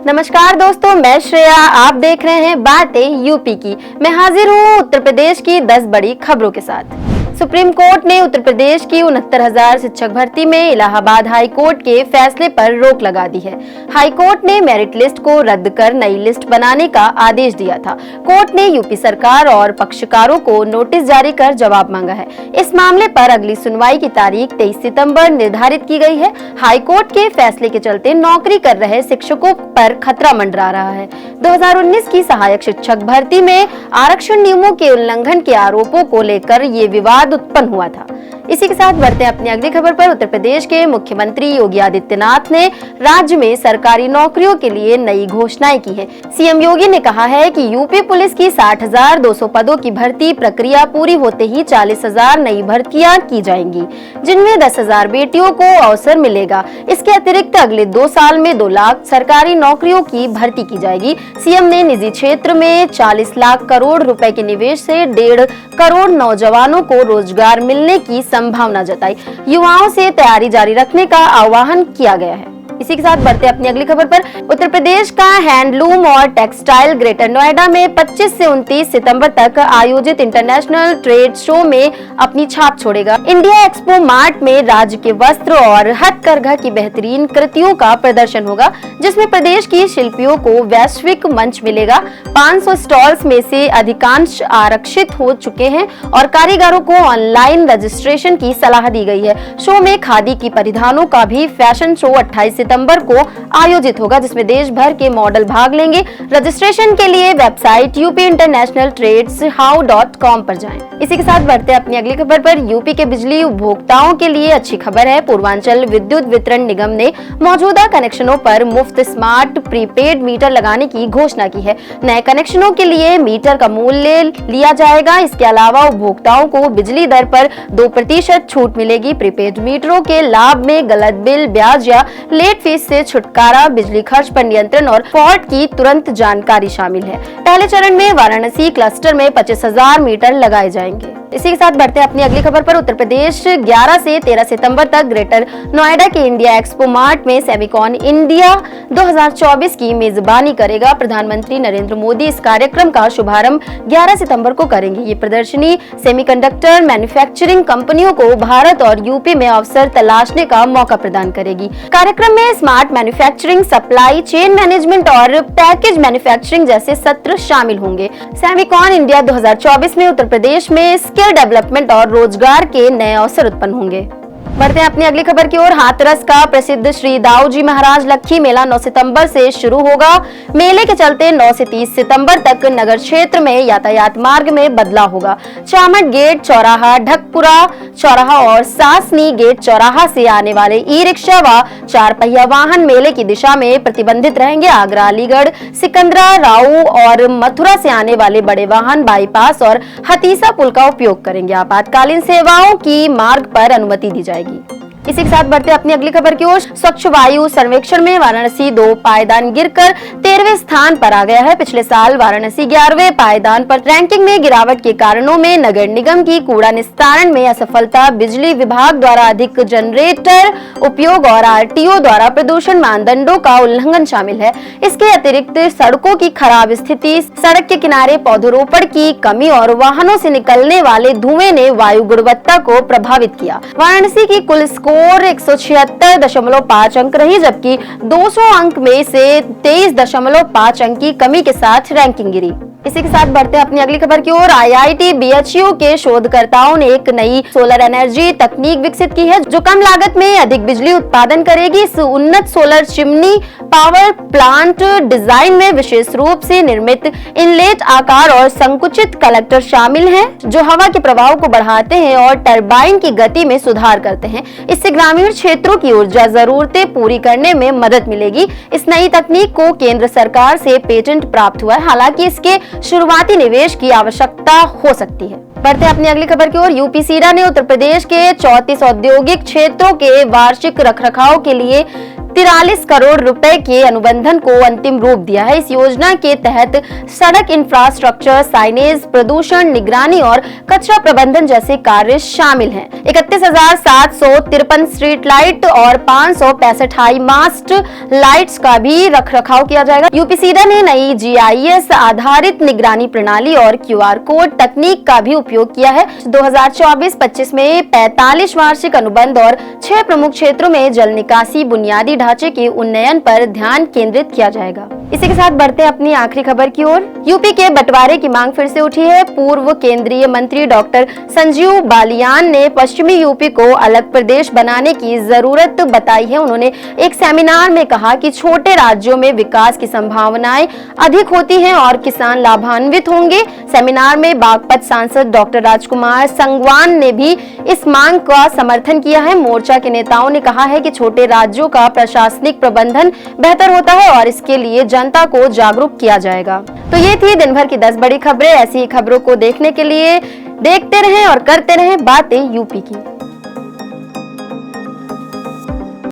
नमस्कार दोस्तों, मैं श्रेया। आप देख रहे हैं बातें यूपी की। मैं हाजिर हूँ उत्तर प्रदेश की 10 बड़ी खबरों के साथ। सुप्रीम कोर्ट ने उत्तर प्रदेश की 69,000 शिक्षक भर्ती में इलाहाबाद हाई कोर्ट के फैसले पर रोक लगा दी है। हाई कोर्ट ने मेरिट लिस्ट को रद्द कर नई लिस्ट बनाने का आदेश दिया था। कोर्ट ने यूपी सरकार और पक्षकारों को नोटिस जारी कर जवाब मांगा है। इस मामले पर अगली सुनवाई की तारीख 23 सितंबर निर्धारित की गई है। हाई कोर्ट के फैसले के चलते नौकरी कर रहे शिक्षकों पर खतरा मंडरा रहा है। 2019 की सहायक शिक्षक भर्ती में आरक्षण नियमों के उल्लंघन के आरोपों को लेकर ये विवाद उत्पन्न हुआ था। इसी के साथ बढ़ते हैं अपनी अगली खबर पर। उत्तर प्रदेश के मुख्यमंत्री योगी आदित्यनाथ ने राज्य में सरकारी नौकरियों के लिए नई घोषणाएं की है। सीएम योगी ने कहा है कि यूपी पुलिस की 60,200 पदों की भर्ती प्रक्रिया पूरी होते ही 40,000 नई भर्तियां की जाएंगी, जिनमें 10,000 बेटियों को अवसर मिलेगा। इसके अतिरिक्त अगले 2 साल में 2 लाख सरकारी नौकरियों की भर्ती की जाएगी। सीएम ने निजी क्षेत्र में 40 लाख करोड़ रुपए के निवेश से 1.5 करोड़ नौजवानों को रोजगार मिलने की संभावना जताई। युवाओं से तैयारी जारी रखने का आह्वान किया गया है। इसी के साथ बढ़ते अपनी अगली खबर पर। उत्तर प्रदेश का हैंडलूम और टेक्सटाइल ग्रेटर नोएडा में 25 से 29 सितंबर तक आयोजित इंटरनेशनल ट्रेड शो में अपनी छाप छोड़ेगा। इंडिया एक्सपो मार्ट में राज्य के वस्त्र और हथकरघा की बेहतरीन कृतियों का प्रदर्शन होगा, जिसमें प्रदेश की शिल्पियों को वैश्विक मंच मिलेगा। 500 स्टॉल्स में से अधिकांश आरक्षित हो चुके हैं और कारीगरों को ऑनलाइन रजिस्ट्रेशन की सलाह दी गई है। शो में खादी की परिधानों का भी फैशन शो 28 सितंबर को आयोजित होगा, जिसमें देश भर के मॉडल भाग लेंगे। रजिस्ट्रेशन के लिए वेबसाइट upinternationaltradeshow.com पर जाएं। इसी के साथ बढ़ते हैं अपनी अगली खबर पर। यूपी के बिजली उपभोक्ताओं के लिए अच्छी खबर है। पूर्वांचल विद्युत वितरण निगम ने मौजूदा कनेक्शनों पर मुफ्त स्मार्ट प्रीपेड मीटर लगाने की घोषणा की है। नए कनेक्शनों के लिए मीटर का मूल्य लिया जाएगा। इसके अलावा उपभोक्ताओं को बिजली दर पर 2% छूट मिलेगी। प्रीपेड मीटरों के लाभ में गलत बिल, ब्याज या लेट फीस से छुटकारा, बिजली खर्च पर नियंत्रण और फॉल्ट की तुरंत जानकारी शामिल है। पहले चरण में वाराणसी क्लस्टर में 25,000 मीटर लगाए जाएंगे। इसी के साथ बढ़ते हैं अपनी अगली खबर पर। उत्तर प्रदेश 11 से 13 सितंबर तक ग्रेटर नोएडा के इंडिया एक्सपो मार्ट में सेमिकॉन इंडिया 2024 की मेजबानी करेगा। प्रधानमंत्री नरेंद्र मोदी इस कार्यक्रम का शुभारंभ 11 सितंबर को करेंगे। ये प्रदर्शनी सेमीकंडक्टर मैन्युफैक्चरिंग कंपनियों को भारत और यूपी में अवसर तलाशने का मौका प्रदान करेगी। कार्यक्रम में smart manufacturing, supply chain management और पैकेज मैन्युफैक्चरिंग जैसे सत्र शामिल होंगे। सेमिकॉन इंडिया 2024 में उत्तर प्रदेश में स्किल डेवलपमेंट और रोजगार के नए अवसर उत्पन्न होंगे। बढ़ते हैं अपनी अगली खबर की ओर। हाथरस का प्रसिद्ध श्री दाऊजी महाराज लक्खी मेला 9 सितंबर से शुरू होगा। मेले के चलते 9 से 30 सितंबर तक नगर क्षेत्र में यातायात मार्ग में बदलाव होगा। चामट गेट चौराहा, ढकपुरा चौराहा और सासनी गेट चौराहा से आने वाले ई रिक्शा व 4 पहिया वाहन मेले की दिशा में प्रतिबंधित रहेंगे। आगरा, अलीगढ़, सिकंदरा, राऊ और मथुरा से आने वाले बड़े वाहन बाईपास और हतीसा पुल का उपयोग करेंगे। आपातकालीन सेवाओं की मार्ग पर अनुमति दी जाएगी। इसी के साथ बढ़ते अपनी अगली खबर की ओर। स्वच्छ वायु सर्वेक्षण में वाराणसी 2 पायदान गिरकर 13वें स्थान पर आ गया है। पिछले साल वाराणसी 11वें पायदान पर रैंकिंग में गिरावट के कारणों में नगर निगम की कूड़ा निस्तारण में असफलता, बिजली विभाग द्वारा अधिक जनरेटर उपयोग और आरटीओ द्वारा प्रदूषण मानदंडों का उल्लंघन शामिल है। इसके अतिरिक्त सड़कों की खराब स्थिति, सड़क के किनारे पौधरोपण की कमी और वाहनों से निकलने वाले धुएं ने वायु गुणवत्ता को प्रभावित किया। वाराणसी की कुल स्कोर 176.5 अंक रही, जबकि 200 अंक में से 23.5 अंक की कमी के साथ रैंकिंग गिरी। इसी के साथ बढ़ते हैं अपनी अगली खबर की ओर। आईआईटी बीएचयू के शोधकर्ताओं ने एक नई सोलर एनर्जी तकनीक विकसित की है, जो कम लागत में अधिक बिजली उत्पादन करेगी। इस उन्नत solar chimney power plant design में विशेष रूप से निर्मित इनलेट आकार और संकुचित कलेक्टर शामिल हैं, जो हवा के प्रवाह को बढ़ाते हैं और टरबाइन की गति में सुधार करते हैं। इससे ग्रामीण क्षेत्रों की ऊर्जा जरूरतें पूरी करने में मदद मिलेगी। इस नई तकनीक को केंद्र सरकार से पेटेंट प्राप्त हुआ है। हालांकि इसके शुरुआती निवेश की आवश्यकता हो सकती है। बढ़ते अपनी अगली खबर की ओर। यूपीसीडा ने उत्तर प्रदेश के 34 औद्योगिक क्षेत्रों के वार्षिक रखरखाव के लिए 43 करोड़ रुपए के अनुबंधन को अंतिम रूप दिया है। इस योजना के तहत सड़क इंफ्रास्ट्रक्चर, साइनेज, प्रदूषण निगरानी और कचरा प्रबंधन जैसे कार्य शामिल हैं। 31 31,753 स्ट्रीट लाइट और 565 हाई मास्ट लाइट्स का भी रखरखाव किया जाएगा। यूपीसीडा ने नई जीआईएस आधारित निगरानी प्रणाली और क्यूआर कोड तकनीक का भी उपयोग किया है। 2024-25 में 45 वार्षिक अनुबंध और 6 प्रमुख क्षेत्रों में जल निकासी बुनियादी ढांचे के उन्नयन पर ध्यान केंद्रित किया जाएगा। इसी के साथ बढ़ते हैं अपनी आखिरी खबर की ओर। यूपी के बंटवारे की मांग फिर से उठी है। पूर्व केंद्रीय मंत्री डॉक्टर संजीव बालियान ने पश्चिमी यूपी को अलग प्रदेश बनाने की जरूरत बताई है। उन्होंने एक सेमिनार में कहा कि छोटे राज्यों में विकास की संभावनाएं अधिक होती हैं और किसान लाभान्वित होंगे। सेमिनार में बागपत सांसद डॉक्टर राजकुमार संगवान ने भी इस मांग का समर्थन किया है। मोर्चा के नेताओं ने कहा है कि छोटे राज्यों का प्रशासनिक प्रबंधन बेहतर होता है और इसके लिए जनता को जागरूक किया जाएगा। तो ये थी दिन भर की 10 बड़ी खबरें। ऐसी ही खबरों को देखने के लिए देखते रहें और करते रहें बातें यूपी की।